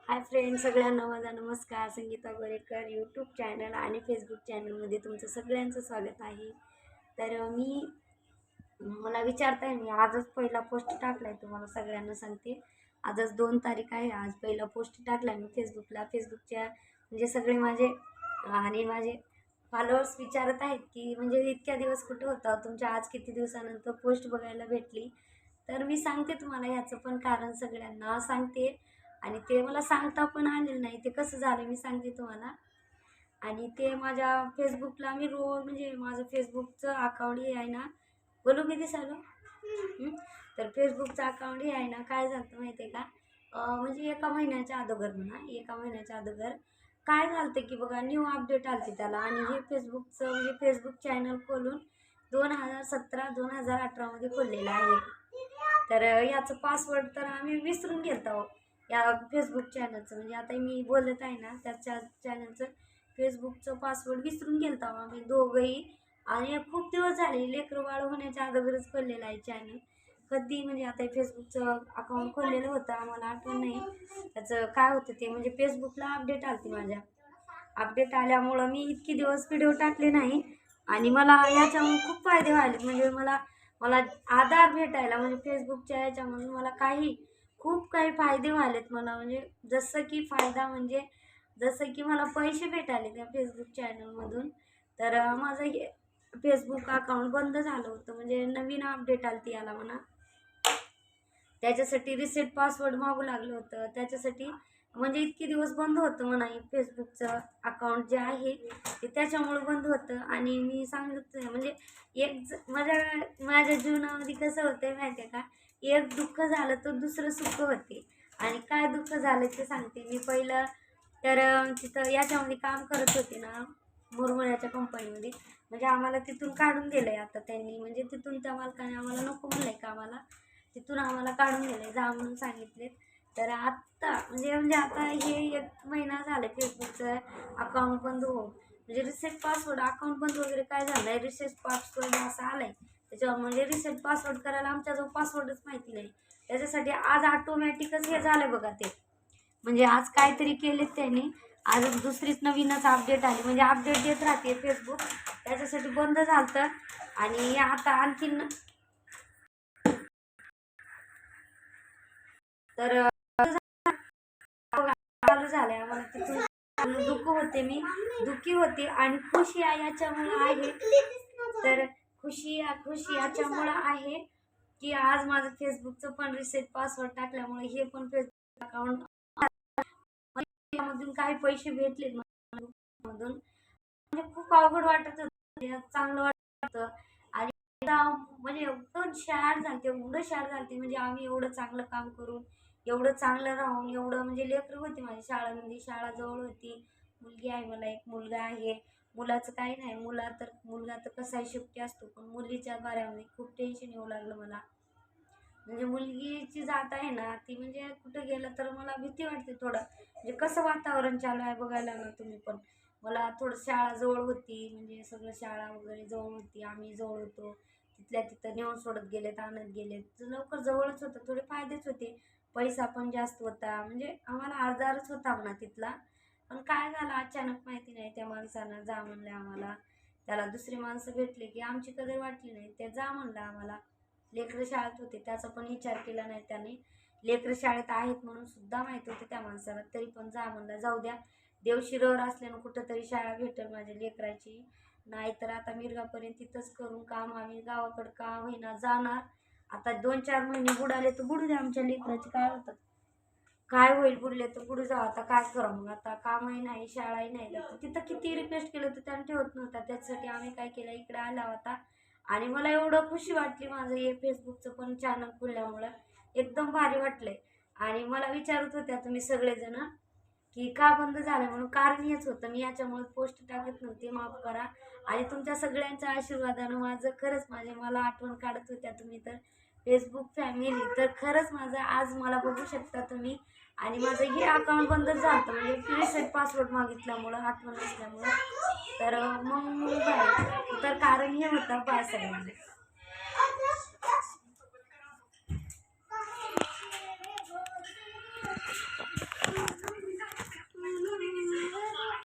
Hi friend, सगळ्यांना माझा नमस्कार. संगीता गोरेकर यूट्यूब चॅनल आणि फेसबुक चॅनलमध्ये तुमचं सगळ्यांचं स्वागत आहे. तर मला विचारताय, मी आजच पहिला पोस्ट टाकला आहे. तुम्हाला सगळ्यांना सांगते, आजच 2 तारीख आहे. आज पहिला पोस्ट टाकला मी फेसबुकच्या म्हणजे सगळे माझे आणि माझे फॉलोअर्स विचारत आहेत की म्हणजे इतक्या दिवस कुठे होता तुमच्या, आज किती दिवसानंतर पोस्ट बघायला भेटली. तर मी सांगते तुम्हाला ह्याचं पण कारण, सगळ्यांना सांगते. आणि ते मला सांगता पण आलेलं नाही, ते कसं झालं मी सांगते तुम्हाला. आणि ते माझ्या फेसबुकला मी रोज म्हणजे माझं फेसबुकचं अकाउंट हे आहे ना, बोलू किती झालं. तर फेसबुकचं अकाउंट हे आहे ना, काय झालं माहिती आहे का, म्हणजे एका महिन्याच्या अगोदर काय झालं की बघा, न्यू अपडेट आली त्याला. आणि हे फेसबुकचं म्हणजे फेसबुक चॅनल खोलून 2017-2018मध्ये खोललेलं आहे. तर याचं पासवर्ड तर आम्ही विसरून गेलो या फेसबुक चॅनलचं. म्हणजे आता मी बोलत आहे ना, त्याच्या चॅनलचं फेसबुकचं पासवर्ड विसरून गेलो आम्ही दोघंही. आणि खूप दिवस झाले, लेकरं बाळ होण्याच्या अगोदरच खोललेलं आहे चॅनल. कधी म्हणजे आता फेसबुकचं अकाउंट खोललेलं होतं, आम्हाला आठवण नाही त्याचं काय होतं ते. म्हणजे फेसबुकला अपडेट आली माझ्या, अपडेट आल्यामुळं मी इतके दिवस व्हिडिओ टाकले नाही. आणि मला याच्यामुळे खूप फायदे व्हायले. म्हणजे मला मला आधार भेटायला म्हणजे फेसबुकच्या याच्यामधून मला खूप काही फायदे व्हायलेत मला. म्हणजे जसं की मला पैसे भेटायले त्या फेसबुक चॅनलमधून. तर माझं हे फेसबुक अकाउंट बंद झालं होतं, म्हणजे नवीन अपडेट आली ती याला म्हणा. त्याच्यासाठी रिसेट पासवर्ड मागू लागलं होतं. त्याच्यासाठी म्हणजे इतके दिवस बंद होतं म्हणा हे फेसबुकचं अकाउंट जे आहे ते, त्याच्यामुळं बंद होतं. आणि मी सांगत म्हणजे माझ्या जीवनामध्ये कसं होतं माहिती आहे का, एक दुःख झालं तर दुसरं सुख होते. आणि काय दुःख झालं ते सांगते मी. पहिलं तर तिथं याच्यामध्ये काम करत होते ना, मुरमुऱ्याच्या कंपनीमध्ये. म्हणजे आम्हाला तिथून काढून दिलं आहे आता त्यांनी. म्हणजे तिथून त्या मालकाने आम्हाला नको म्हणलं आहे कामाला, तिथून आम्हाला काढून दिलं आहे, जा म्हणून सांगितले. तर आत्ता म्हणजे आता हे 1 महिना झाला फेसबुकचं अकाउंट बंद होऊन. म्हणजे रिसेट पासवर्ड अकाउंट बंद वगैरे काय झालं आहे, रिसेट पासवर्ड असं आलं आहे त्याच्यावर. म्हणजे रिसेट पासवर्ड करायला आमच्याजवळ पासवर्डच माहिती नाही. त्याच्यासाठी आज ऑटोमॅटिकच हे झालं बघा ते. म्हणजे आज काहीतरी केलेत त्यांनी, आज दुसरीच नवीनच अपडेट आली. म्हणजे अपडेट देत राहते फेसबुक, त्याच्यासाठी बंद झालं. आणि आता आणखीन तर चालू झालंय आम्हाला तिथून. दुःखी होते आणि खुशी आहे याच्यामुळं आहे. तर खुशी याच्यामुळं आहे की आज माझं फेसबुकचं पण रिसेट पासवर्ड टाकल्यामुळे हे पण फेसबुक अकाउंट मधून काही पैसे भेटले मधून. म्हणजे खूप अवघड वाटत होतं, चांगलं वाटत. आणि म्हणजे एवढं शाळा झालते म्हणजे आम्ही एवढं चांगलं काम करून, एवढं चांगलं राहून, एवढं म्हणजे लेकरं होती माझी शाळेमध्ये, शाळा जवळ होती. मुलगी आहे मला, एक मुलगा आहे. मुलाचं काही नाही, मुलगा तर कसाही शेपटी असतो, पण मुलीच्या बाऱ्यामध्ये खूप टेन्शन येऊ लागलं मला. म्हणजे मुलगीची जात आहे ना ती, म्हणजे कुठं गेलं तर मला भीती वाटते थोडं. म्हणजे कसं वातावरण चालू आहे बघायला ना तुम्ही पण. मला थोडं शाळा जवळ होती, म्हणजे सगळं शाळा वगैरे जवळ होती, आम्ही जवळ होतो. तिथल्या तिथं नेऊन सोडत गेलेत, आणत गेलेत, लवकर जवळच होतं, थोडे फायदेच होते. पैसा पण जास्त होता, म्हणजे आम्हाला आधारच होता म्हणा तिथला. पण काय झालं अचानक माहिती नाही, त्या माणसानं जा म्हणले आम्हाला. त्याला दुसरी माणसं भेटली की आमची कदर वाटली नाही, ते जा म्हणलं आम्हाला. लेकरं शाळेत होते त्याचा पण विचार केला नाही त्याने. लेकरं शाळेत आहेत म्हणून सुद्धा माहीत होते त्या माणसाला, तरी पण जा म्हणलं. जाऊ द्या, देवशिरोवर असल्यानं कुठंतरी शाळा भेटेल माझ्या लेकराची. नाहीतर आता मिरगापर्यंत तिथंच करून काम आम्ही गावाकडं का होईना जाणार. आता 2-4 महिने बुडाले तर बुडू द्या, आमच्या लेकराचे काय होतं, काय होईल, बुडले तर बुडू जाऊ. आता काय करा मग, आता कामही नाही शाळाही नाही. तर तिथं किती रिक्वेस्ट केलं तर त्याने ठेवत नव्हता. त्याच्यासाठी आम्ही काय केलं, इकडे आला होता. आणि मला एवढं खुशी वाटली माझं हे फेसबुकचं पण चॅनल खुलल्यामुळं, एकदम भारी वाटलंय. आणि मला विचारत होत्या तुम्ही सगळेजण की का बंद झालं म्हणून. कारण हेच होतं, मी याच्यामुळे पोस्ट टाकत नव्हते, माफ करा. आणि तुमच्या सगळ्यांच्या आशीर्वादानं माझं खरंच मला आठवण काढत होत्या तुम्ही तर फेसबुक फॅमिली. तर खरंच माझं आज मला बघू शकता तुम्ही. आणि माझं हे अकाउंट बंद झालं म्हणजे रिसेट पासवर्ड मागितल्यामुळं, आठवण नसल्यामुळं. तर मग बाय, तर कारण हे होतं बाय सगळ्यांना.